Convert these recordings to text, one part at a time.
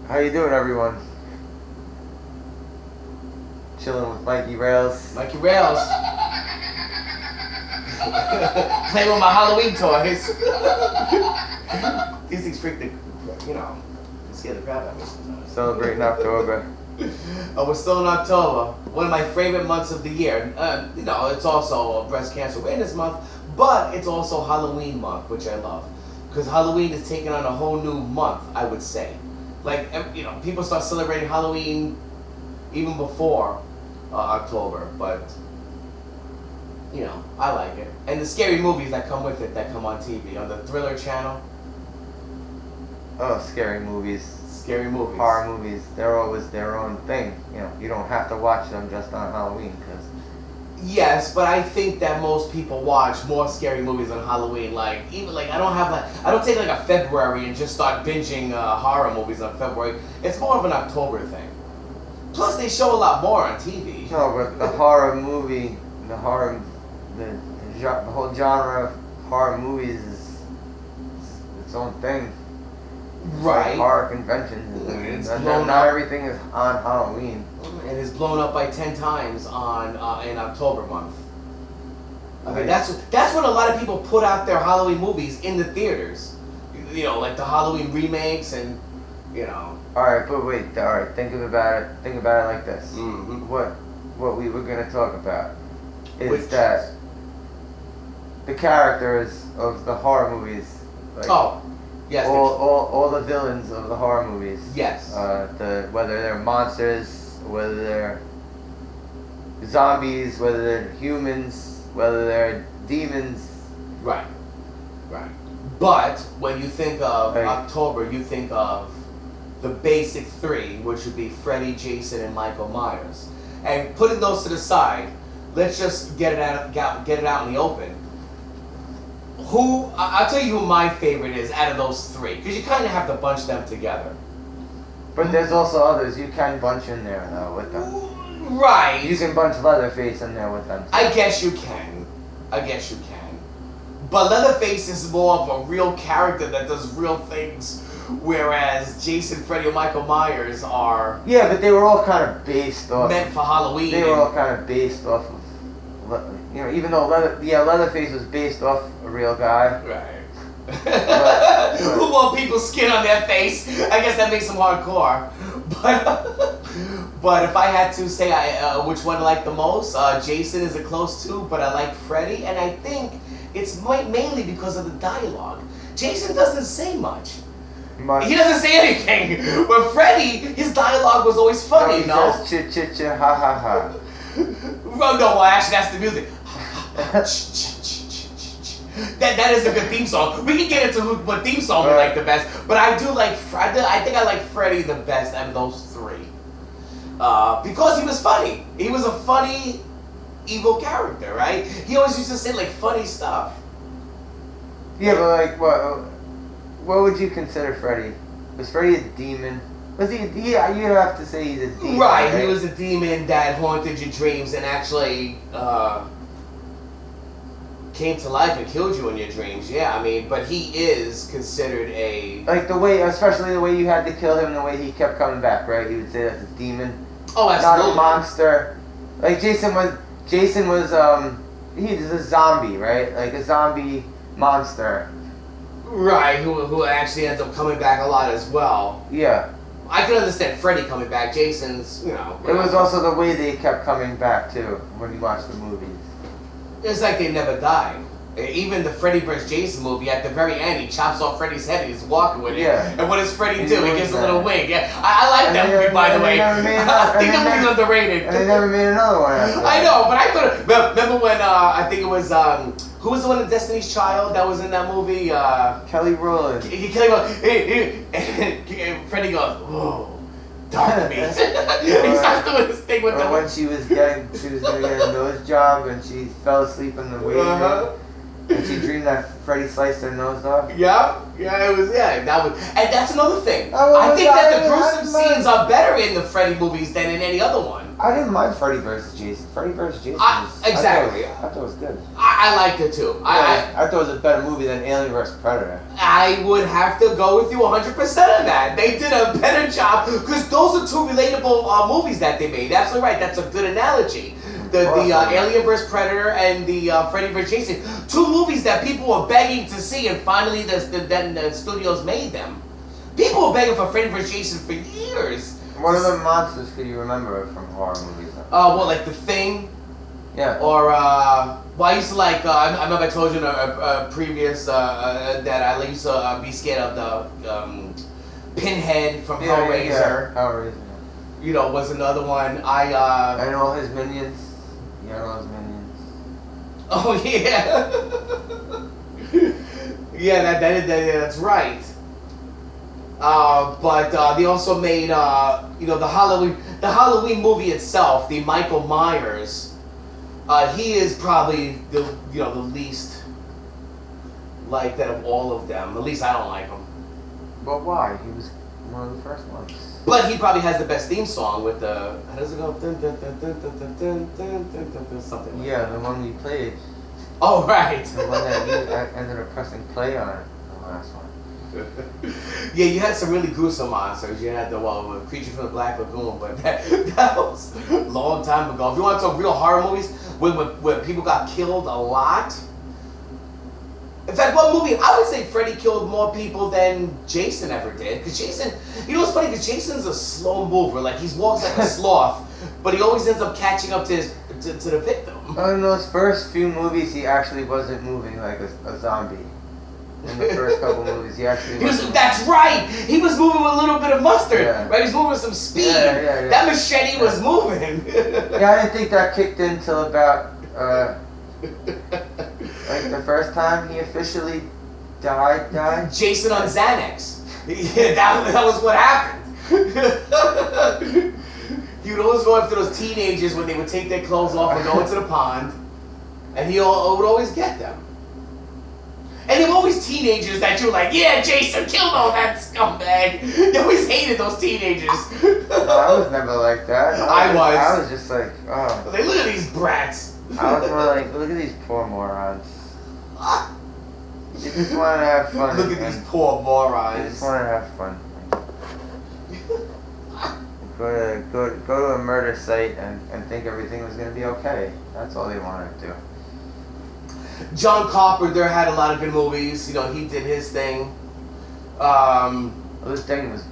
How you doing, everyone? Chilling with Mikey Railz. Mikey Railz. Playing with my Halloween toys. These things freak scare the crap out of me sometimes. Celebrating October. We're still in October. One of my favorite months of the year. It's also Breast Cancer Awareness Month, but it's also Halloween month, which I love. Because Halloween is taking on a whole new month, I would say. Like, people start celebrating Halloween even before October, but, I like it. And the scary movies that come with it, that come on TV, on the Thriller channel. Oh, scary movies. Scary movies. Horror movies. They're always their own thing. You don't have to watch them just on Halloween, because... Yes, but I think that most people watch more scary movies on Halloween. I don't take a February and just start binging horror movies on February. It's more of an October thing. Plus, they show a lot more on TV. No, but the horror movie, the whole genre of horror movies is its own thing. Right. Like horror conventions. Not everything is on Halloween. And it's blown up by 10 times in October month. I mean, that's when a lot of people put out their Halloween movies in the theaters. Like the Halloween remakes and, Alright, but wait, alright, think about it like this. Mm-hmm. What we were gonna talk about is that the characters of the horror movies, yes, all the villains of the horror movies. Yes. Whether they're monsters, whether they're zombies, whether they're humans, whether they're demons. Right. But when you think of October, you think of the basic three, which would be Freddy, Jason, and Michael Myers. And putting those to the side, let's just get it out in the open. I'll tell you who my favorite is out of those three, because you kind of have to bunch them together. But there's also others you can bunch in there though with them. Right. You can bunch Leatherface in there with them too. I guess you can. But Leatherface is more of a real character that does real things, whereas Jason, Freddy, and Michael Myers are... Yeah, but they were all kind of based off... meant for Halloween. They were all kind of based off of... even though Leatherface was based off a real guy. Right. Who want people's skin on their face? I guess that makes them hardcore. But if I had to say which one I like the most, Jason is a close two, but I like Freddy, and I think it's mainly because of the dialogue. Jason doesn't say much. He doesn't say anything. But Freddy, his dialogue was always funny, He says ch-ch-ch, ha-ha-ha. Well, actually, that's the music. That is a good theme song. We can get into what theme song we like the best, but I think I like Freddy the best out of those three. Because he was funny. He was a funny, evil character, right? He always used to say funny stuff. Yeah, but what would you consider Freddy? Was Freddy a demon? Was he? Yeah, you have to say he's a demon. Right, he was a demon that haunted your dreams and actually came to life and killed you in your dreams. Yeah, I mean, but he is considered a... especially the way you had to kill him, the way he kept coming back, right? He would say that's a demon. Oh, absolutely. Not a monster. Jason was, he's a zombie, right? Like a zombie monster. Right, who actually ends up coming back a lot as well. Yeah. I can understand Freddy coming back. Jason's, It was also the way they kept coming back, too, when you watch the movies. It's like they never died. Even the Freddy vs. Jason movie, at the very end, he chops off Freddy's head and he's walking with it. Yeah. And what does Freddy do? He gives a little wink. Yeah, I like that movie, by the way. I think that movie's underrated. And they never made another one after that. I know, but I thought... Remember when, I think it was... who was the one in Destiny's Child that was in that movie? Kelly Rowland. Kelly Rowland. And Freddy goes, whoa. Dark meat. He starts doing this thing with when she was gonna get a nose job and she fell asleep in the waiting room. Did she dream that Freddy sliced her nose off? Yeah, it was, that was, and that's another thing. Oh, I think that the I gruesome didn't mind. scenes are better in the Freddy movies than in any other one. I didn't mind Freddy vs. Jason. Freddy vs. Jason Exactly. I thought it was good. I liked it too. I thought it was a better movie than Alien vs. Predator. I would have to go with you 100% on that. They did a better job because those are two relatable movies that they made. Absolutely right. That's a good analogy. The Alien vs. Predator and the Freddy vs. Jason. Two movies that people were begging to see, and finally the studios made them. People were begging for Freddy vs. Jason for years. What other monsters could you remember from horror movies? Well, like The Thing. Yeah. Or, well, I used to like, I remember I told you in a previous, that I used to be scared of the Pinhead from Hellraiser. Yeah. Hellraiser. You know, was another one. And all his minions. Yeah, all his minions. Oh, yeah. Yeah, that's right. But they also made, the Halloween movie itself, the Michael Myers. He is probably the least like that of all of them. At least I don't like him. But why? He was one of the first ones. But he probably has the best theme song with the, how does it go? Dun, dun, dun, dun, dun, dun, dun, dun, dun, dun, dun, something like that. The one we played. Oh, right. The one that you ended up pressing play on, the last one. Yeah, you had some really gruesome monsters. You had the Creature from the Black Lagoon, but that was a long time ago. If you want to talk real horror movies where people got killed a lot. In fact, one movie, I would say Freddy killed more people than Jason ever did. Because Jason, you know what's funny? Because Jason's a slow mover. Like, he walks like a sloth, but he always ends up catching up to the victim. In those first few movies, he actually wasn't moving like a zombie. In the first couple movies, he actually that's right! He was moving with a little bit of mustard, yeah. right? He was moving with some speed. Yeah. That machete was moving. Yeah, I didn't think that kicked in till about, like the first time he officially died. Jason on Xanax. Yeah, that was what happened. He would always go after those teenagers when they would take their clothes off and go into the pond, and he would always get them. And they were always teenagers that you were like, yeah, Jason, kill all that scumbag. You always hated those teenagers. No, I was never like that. I was just like, oh. Like, look at these brats. I was more like, look at these poor morons. You just want to have fun. Look at these poor morons. You just want to have fun. Go to a murder site and think everything was going to be okay. That's all they wanted to do. John Carpenter had a lot of good movies. You know, he did his thing. The thing was.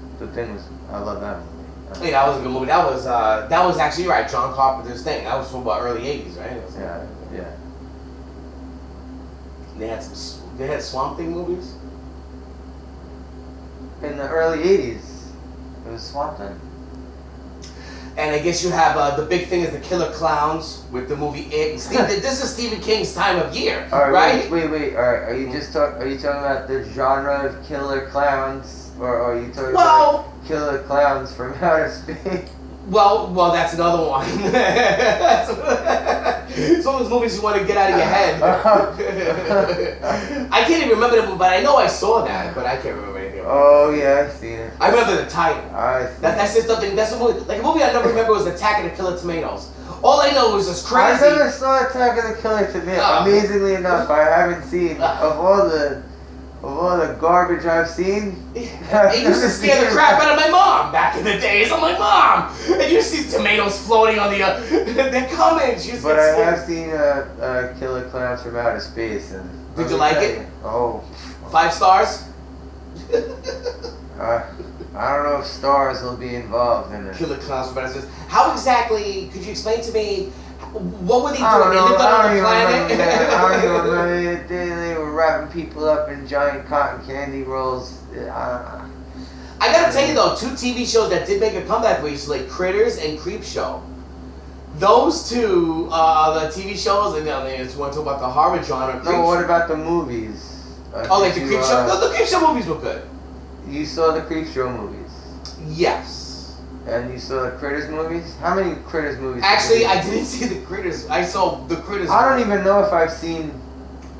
I love that movie. Yeah, that was a good movie. That was actually right. John Carpenter's thing. That was from about early '80s, right? Yeah. They had Swamp Thing movies. In the early '80s, it was Swamp Thing. And I guess you have the big thing is the Killer Clowns with the movie It. This is Stephen King's time of year, right? Wait. All right. Are you talking about the genre of killer clowns, or are you talking about killer clowns from outer space? Well, that's another one. It's one of those movies you want to get out of your head. I can't even remember the movie, but I know I saw that, but I can't remember anything about it. Oh yeah, I've seen it. I remember the title. That's just something. That's a movie. Like a movie I never remember was Attack of the Killer Tomatoes. All I know was this crazy. I never saw Attack of the Killer Tomatoes. Amazingly enough, I haven't seen of all the garbage I've seen. It used to scare the crap out of my mom back in the days. I'm like, Mom! And you see tomatoes floating on the, they're coming. But I have seen Killer Clowns from Outer Space. And did you like it? Oh. 5 stars? I don't know if stars will be involved in it. Killer Clowns from Outer Space. How exactly, could you explain to me, what were they doing? I don't They lived on another planet? I don't even remember. They were wrapping people up in giant cotton candy rolls. I gotta tell you though, 2 TV shows that did make a comeback recently, Critters and Creepshow. Those 2 the TV shows, and it's one talk about the horror genre. No, what about the movies? Like the Creepshow? No, the Creepshow movies were good. You saw the Creepshow movies? Yes. And you saw the Critters movies? How many Critters movies? Actually, I didn't see the Critters. I saw the Critters. I don't even know if I've seen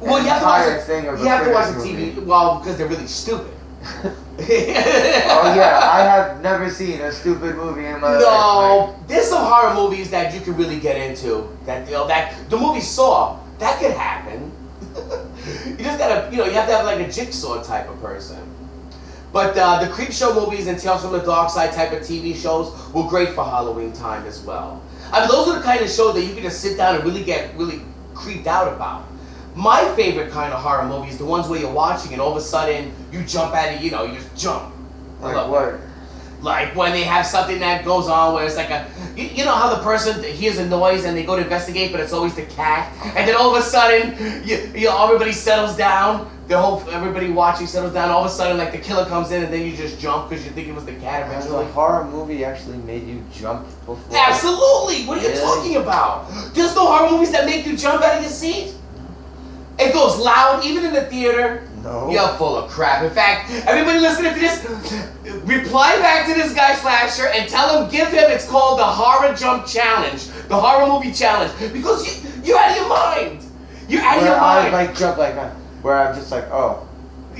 Well, you have to watch entire it. thing of You a have to watch the Christmas TV. movie. Well, because they're really stupid. Oh yeah, I have never seen a stupid movie in my life. No, there's some horror movies that you can really get into. That that the movie Saw, that could happen. You just gotta, you have to have like a Jigsaw type of person. But the Creepshow movies and Tales from the Dark Side type of TV shows were great for Halloween time as well. I mean, those are the kind of shows that you can just sit down and really get creeped out about. My favorite kind of horror movie is the ones where you're watching and all of a sudden you jump at it, you just jump. Like what? Like when they have something that goes on where it's like you know how the person hears a noise and they go to investigate, but it's always the cat, and then all of a sudden, everybody settles down. Everybody watching settles down. All of a sudden, like the killer comes in, and then you just jump because you think it was the cat Has eventually. a horror movie actually made you jump before? Absolutely. What are you talking about? There's no horror movies that make you jump out of your seat. It goes loud, even in the theater. No. You're full of crap. In fact, everybody listening to this, reply back to this guy Slasher and tell him, it's called the Horror Jump Challenge, the Horror Movie Challenge, because you're out of your mind. You're out of your mind. I like jump like that, where I'm just like, oh.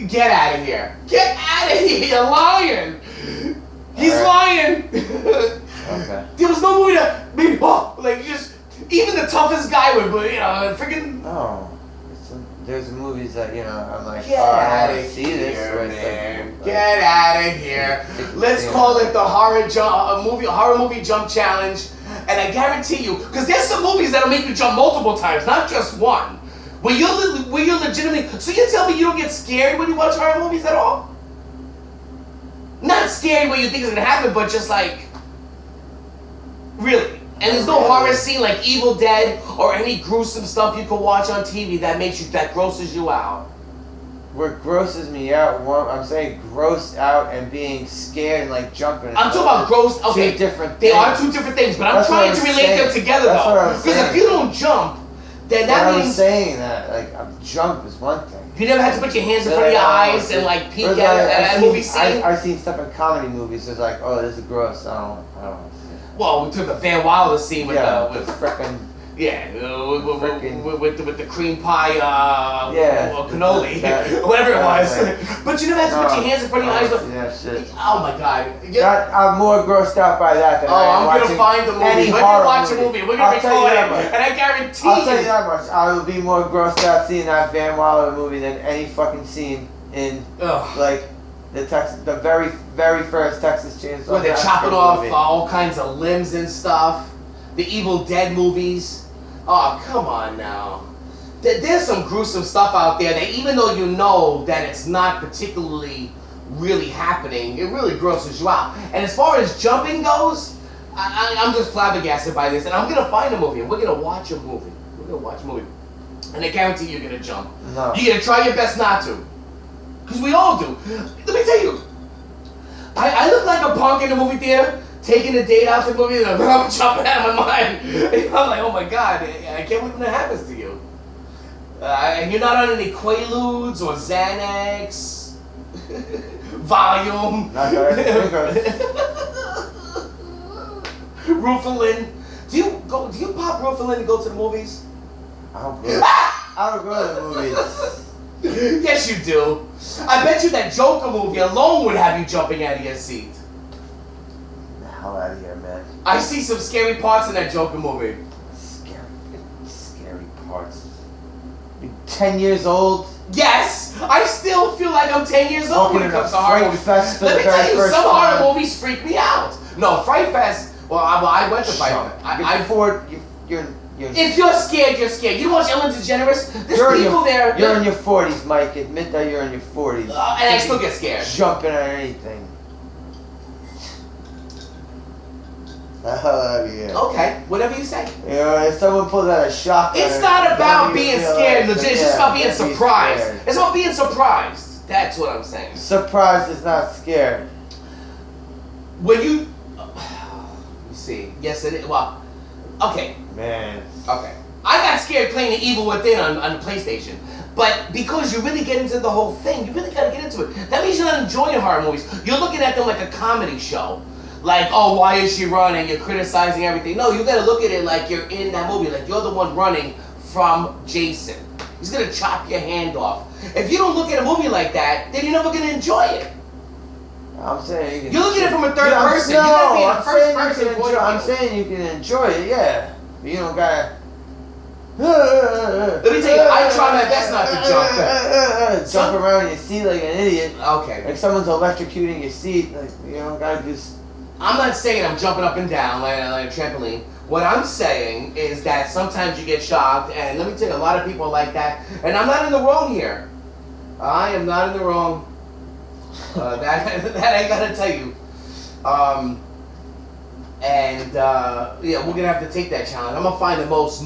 Get out of here. Get out of here. You're lying. He's lying. Okay. There was no movie that made even the toughest guy would, freaking. No. There's movies that, I'm like, Get I out want of to see this. here, man. Like, Get out of here. Let's call it the horror movie jump challenge. And I guarantee you, because there's some movies that'll make you jump multiple times, not just one. Where you're legitimately. So you tell me you don't get scared when you watch horror movies at all? Not scared where you think it's gonna happen, but just like, really. And there's no horror scene like Evil Dead or any gruesome stuff you can watch on TV that grosses you out. What grosses me out, I'm saying grossed out and being scared and like jumping. I'm talking about gross. Okay, two different they things. are two different things, but I'm trying to relate them together though. Because if you don't jump, then that means. I'm saying that like jump is one thing. You never had to put your hands in front of your eyes and like peek at a movie scene. I've seen stuff in comedy movies. It's like, oh, this is gross. I don't want to see it. Well, we took the Van Wilder scene with frickin'. Yeah, with the cream pie, or cannoli, that, whatever it was. But you never had to put your hands in front of your eyes. Yeah, shit. Oh my God! I'm more grossed out by that than I'm gonna find the movie. We're gonna watch a movie. We're gonna record it, and I guarantee I'll tell you that much. I will be more grossed out seeing that Van Wilder movie than any fucking scene in like the very very first Texas Chainsaw. Where they're chopping off all kinds of limbs and stuff. The Evil Dead movies. Oh, come on now. There's some gruesome stuff out there that even though you know that it's not particularly really happening, it really grosses you out. And as far as jumping goes, I'm just flabbergasted by this. And I'm going to find a movie and we're going to watch a movie. We're going to watch a movie. And I guarantee you're going to jump. No. You're going to try your best not to. Because we all do. Let me tell you. I look like a punk in the movie theater. Taking a date out to the movie and I'm jumping out of my mind. And I'm like, oh my God, I can't believe that happens to you. And you're not on any Quaaludes or Xanax, Valium, Rufalin. Do you pop Rufalin to go to the movies? I don't go to the movies. Yes, you do. I bet you that Joker movie alone would have you jumping out of your seat. Hell out of here, man. I see some scary parts in that Joker movie. Scary parts. You're 10 years old. Yes, I still feel like I'm 10 years old when it comes to horror movies. Let me tell you, some horror movies freak me out. No, Fright Fest. Well, I went to Fright Fest. If you're scared, you're scared. You watch Ellen DeGeneres? There's people there. You're in your 40s, Mike. Admit that you're in your 40s. And I still get scared. Jumping on anything. The hell out of here. Okay, whatever you say. If someone pulls out a shotgun. It's not about being scared, legit. It's just about being surprised. It's about being surprised. That's what I'm saying. Surprised is not scared. When you see, yes it is. Well, okay. Man. Okay. I got scared playing The Evil Within on the PlayStation. But because you really get into the whole thing, you really got to get into it. That means you're not enjoying horror movies. You're looking at them like a comedy show. Like, oh, why is she running? You're criticizing everything. No, you got to look at it like you're in that movie. Like you're the one running from Jason. He's gonna chop your hand off. If you don't look at a movie like that, then you're never gonna enjoy it. I'm saying you're looking at it from a third person. You gotta be in a first person point of view. I'm saying you can enjoy it, yeah. But you don't gotta. Let me tell you, I try my best not to jump around in your seat like an idiot. Okay. Like someone's electrocuting your seat. Like you don't gotta just. I'm not saying I'm jumping up and down like a trampoline. What I'm saying is that sometimes you get shocked, and let me tell you, a lot of people are like that, and I'm not in the wrong here. I am not in the wrong. That I gotta tell you. Yeah, we're gonna have to take that challenge. I'm gonna find the most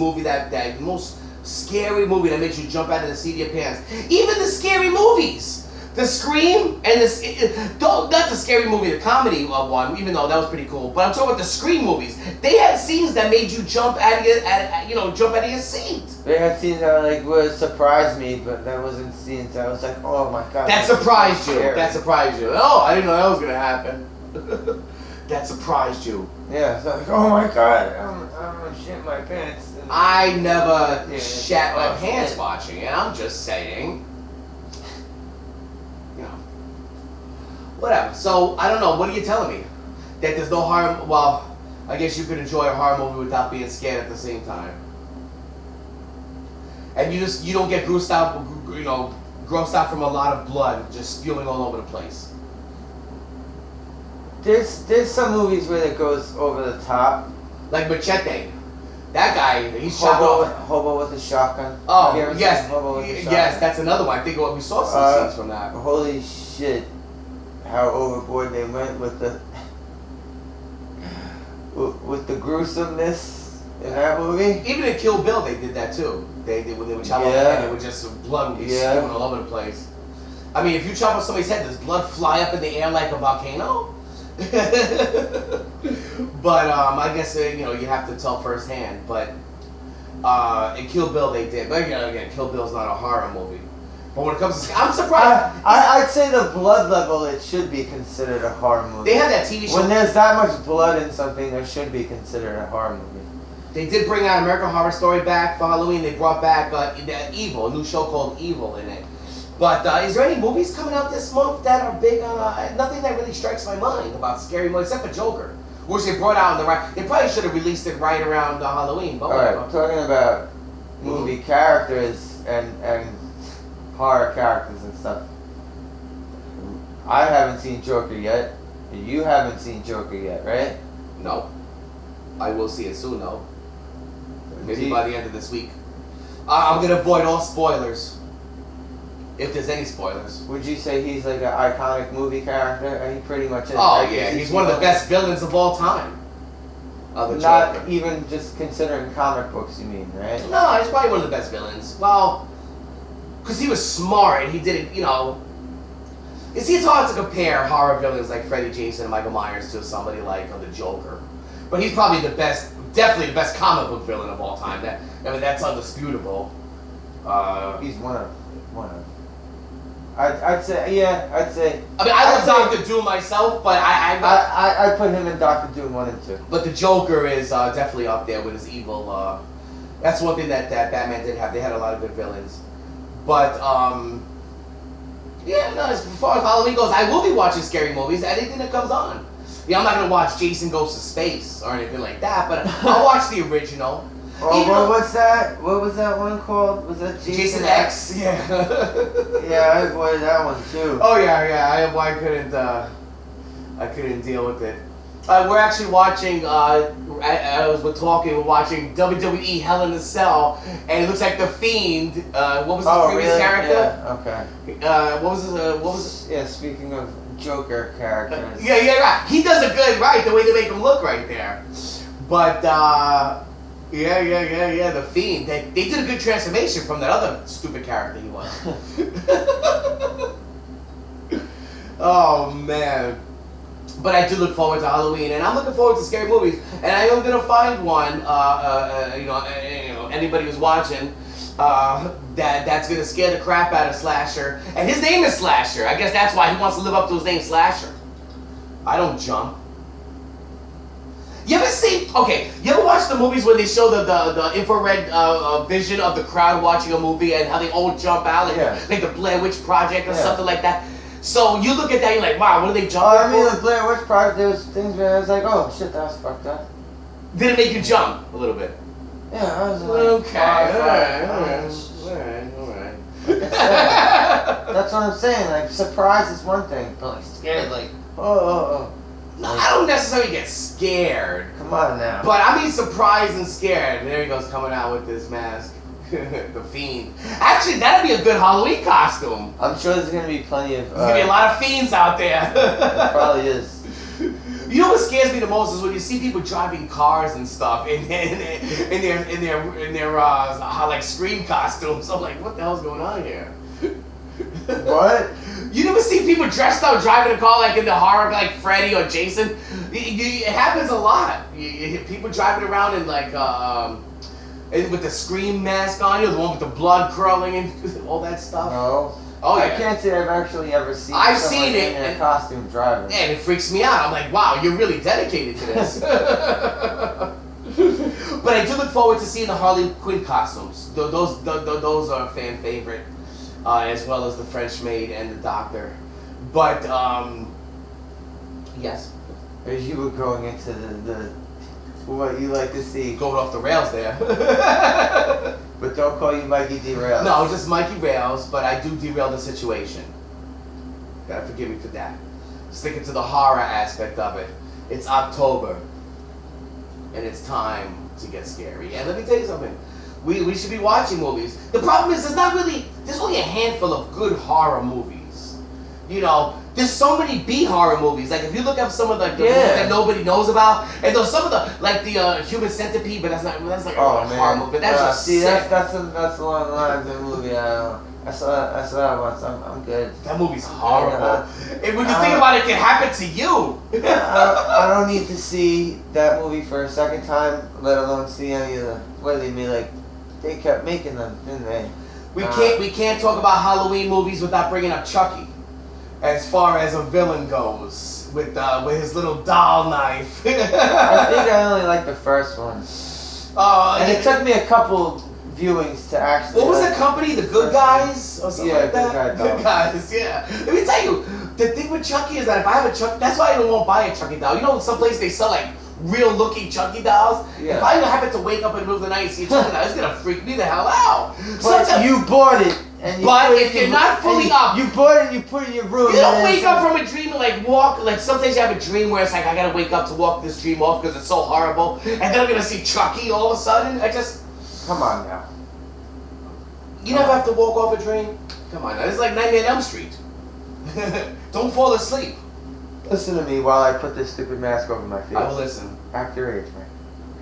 scary movie that makes you jump out of the seat of your pants. Even the scary movies. The Scream and not the scary movie, the comedy one, even though that was pretty cool. But I'm talking about the Scream movies. They had scenes that made you jump out of your seat. They had scenes that would surprise me, but that wasn't scenes that was like, oh my god. That surprised you. That surprised you. Oh, I didn't know that was gonna happen. That surprised you. Yeah, it's like, oh my god, I'm gonna shit my pants. I never shat my pants watching it. I'm just saying. Whatever. So, I don't know. What are you telling me? That there's no harm? Well, I guess you could enjoy a horror movie without being scared at the same time. And you don't get grossed out from a lot of blood just spewing all over the place. There's some movies where it goes over the top. Like Machete. That guy, he's shot off. Hobo with a shotgun. Oh, yes, that's another one. I think we saw some scenes from that. Holy shit. How overboard they went with the gruesomeness in that movie. Even in Kill Bill, they did that too. They when they would chop off the head, it would just blood would be spewing all over the place. I mean, if you chop off somebody's head, does blood fly up in the air like a volcano? But I guess you have to tell firsthand. But in Kill Bill, they did. But again, Kill Bill's not a horror movie. But when it comes to, I'm surprised. I'd say the blood level, it should be considered a horror movie. They had that TV show. When there's that much blood in something, there should be considered a horror movie. They did bring out American Horror Story back for Halloween. They brought back Evil, a new show called Evil in it. But is there any movies coming out this month that are big on? Nothing that really strikes my mind about scary movies, except for Joker, which they brought out in the right. They probably should have released it right around Halloween. But alright, I'm talking about movie characters and horror characters and stuff. I haven't seen Joker yet. You haven't seen Joker yet, right? No. I will see it soon, though. Maybe by the end of this week. I'm going to avoid all spoilers. If there's any spoilers. Would you say he's like an iconic movie character? He pretty much is. Oh, yeah. He's one of the best villains of all time. Not even just considering comic books, you mean, right? No, he's probably one of the best villains. Well, because he was smart and he didn't, it's hard to compare horror villains like Freddy, Jason, and Michael Myers to somebody like the Joker. But he's probably definitely the best comic book villain of all time. That's undisputable. He's one of. I'd say. I mean, I love Doctor Doom myself, but I put him in Doctor Doom 1 and 2. But the Joker is definitely up there with his evil. That's one thing that Batman did have. They had a lot of good villains. But as far as Halloween goes, I will be watching scary movies. Anything that comes on. I'm not gonna watch Jason Goes to Space or anything like that, but I'll watch the original. Oh, what's that? What was that one called? Was that Jason X? Yeah. Yeah, I avoided that one too. Oh yeah. I couldn't deal with it. We're actually watching. We're watching WWE Hell in a Cell, and it looks like the Fiend. What was his previous character? Yeah, okay. What was his? Yeah, speaking of Joker characters. Yeah, right. He does a good, right? The way they make him look right there. But yeah. The Fiend. They did a good transformation from that other stupid character he was. Oh man. But I do look forward to Halloween, and I'm looking forward to scary movies. And I am gonna find one. Anybody who's watching, that's gonna scare the crap out of Slasher. And his name is Slasher. I guess that's why he wants to live up to his name, Slasher. I don't jump. You ever see? Okay, you ever watch the movies where they show the infrared vision of the crowd watching a movie and how they all jump out, like the Blair Witch Project or something like that? So you look at that, you're like, wow, what are they jumping I mean, for? the Blair Witch Project, there was things where I was like, oh shit, that was fucked up. Did it make you jump a little bit? Yeah, I was like, okay, all right. That's what I'm saying. Like, surprise is one thing, but like scared, like, oh. No, I don't necessarily get scared. Come on now. But I mean surprised and scared. And there he goes coming out with this mask. The Fiend. Actually, that'd be a good Halloween costume. I'm sure there's gonna be plenty of. There's gonna be a lot of Fiends out there. There probably is. You know what scares me the most is when you see people driving cars and stuff in their like Scream costumes. I'm like, what the hell's going on here? What? You never see people dressed up driving a car like in the horror, like Freddy or Jason? It happens a lot. You people driving around in like and with the Scream mask on, the one with the blood curling and all that stuff. No. Oh, yeah. I can't say I've actually ever seen. I've seen it in a costume driving. And it freaks me out. I'm like, wow, you're really dedicated to this. But I do look forward to seeing the Harley Quinn costumes. Those are a fan favorite. As well as the French maid and the doctor. But, yes. As you were going into the what you like to see. Going off the rails there. But don't call you Mikey Railz. No, just Mikey Railz, but I do derail the situation. Gotta forgive me for that. Sticking to the horror aspect of it. It's October. And it's time to get scary. And let me tell you something. We should be watching movies. The problem is there's only a handful of good horror movies. You know, there's so many B horror movies. Like if you look up some of the movies that nobody knows about, and there's some of the like the Human Centipede, but that's like a horror movie. But that's just see sick. that's along the lines of the movie. I saw that once. I'm good. That movie's horrible. And when you think about it, it can happen to you. I don't need to see that movie for a second time, let alone see any of the what they made. Like they kept making them, didn't they? We can't talk about Halloween movies without bringing up Chucky, as far as a villain goes, with his little doll knife. I think I only like the first one. And it took me a couple viewings to actually. What was that company? The Good Guys or something like that? Good Guys, yeah. Let me tell you, the thing with Chucky is that if I have a Chucky, that's why I won't buy a Chucky doll. You know, some place they sell like real looking Chucky dolls. Yeah. If I happen to wake up in the middle of the night and see a Chucky doll, it's gonna freak me the hell out. But you bought it. But if you're not fully up, you bought it and you put it in your room. You don't wake up from a dream and like walk. Like sometimes you have a dream where it's like I gotta wake up to walk this dream off because it's so horrible, and then I'm gonna see Chucky all of a sudden. Come on now. You never have to walk off a dream. Come on now. It's like Nightmare on Elm Street. Don't fall asleep. Listen to me while I put this stupid mask over my face. I will listen. Act your age, man.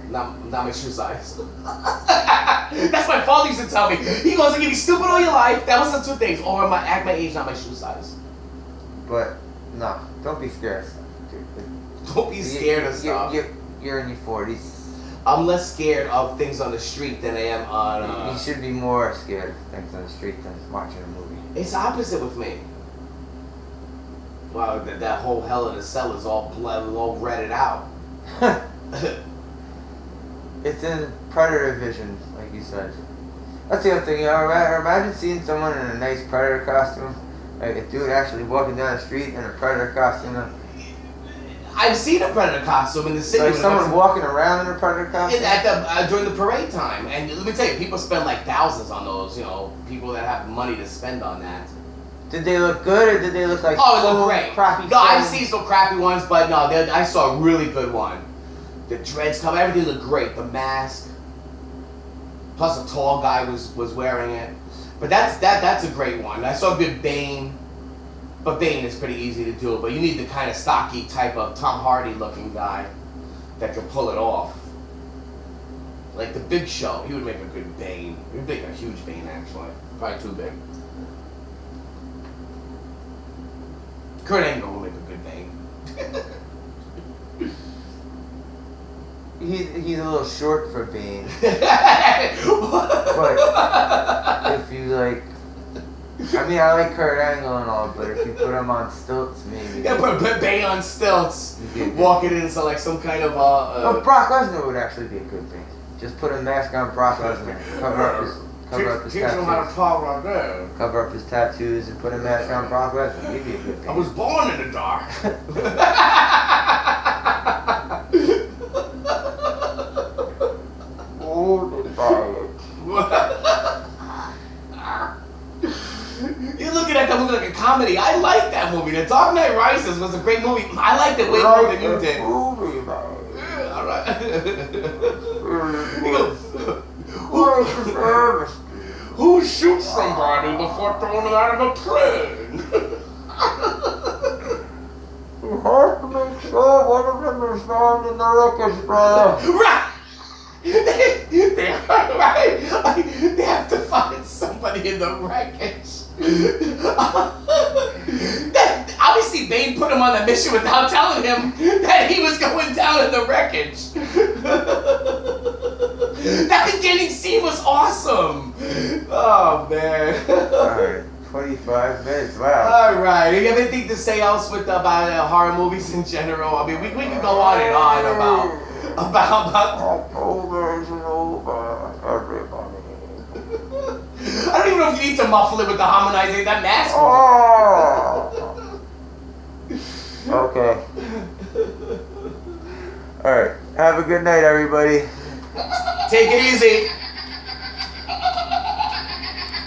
Not my shoe size. That's my father used to tell me. He goes, "You be stupid all your life." That was the two things. Or act my age, not my shoe size. But no, don't be scared of stuff, dude. Don't be scared of stuff. You're in your 40s. I'm less scared of things on the street than I am on. You should be more scared of things on the street than watching a movie. It's opposite with me. Wow, that whole Hell in a Cell is all redded out. It's in predator vision, like you said. That's the other thing. Imagine seeing someone in a nice predator costume, like a dude actually walking down the street in a predator costume. I've seen a predator costume in the city. Like someone walking around in a predator costume? During the parade time. And let me tell you, people spend like thousands on those, people that have money to spend on that. Did they look good or did they look like it looked great. Crappy? No, I've seen some crappy ones, but no, I saw a really good one. The dreads come, everything looked great. The mask. Plus a tall guy was wearing it. But that's a great one. I saw a good Bane. But Bane is pretty easy to do, but you need the kind of stocky type of Tom Hardy looking guy that can pull it off. Like the Big Show, he would make a good Bane. He would make a huge Bane actually. Probably too big. Kurt Angle will make a good Bane. He's a little short for Bane. But if you like I mean, I like Kurt Angle and all, but if you put him on stilts, maybe. Yeah, put Bane on stilts, walking into like some kind of No, Brock Lesnar would actually be a good thing. Just put a mask on Brock Lesnar, cover up his teach him how to tattoos. talk right there. Cover up his tattoos and put a mask on Brock Lesnar. He'd be a good thing. I was born in the dark. You're looking at that movie like a comedy. I like that movie. The Dark Knight Rises was a great movie. I liked it way more than you did. Yeah, all right. He goes, who shoots somebody before throwing them out of a plane? You have to make sure one of them is found in the wreckage, brother. Right. Right. They have to find somebody in the wreckage. Obviously, Bane put him on the mission without telling him that he was going down in the wreckage. That beginning scene was awesome. Oh man. Alright, 25 minutes. Wow. All right. Do you have anything to say else about horror movies in general? I mean, we could go on and on about. October is over, everybody. I don't even know if you need to muffle it with the harmonizing that mask. Oh. Okay. Alright. Have a good night, everybody. Take it easy.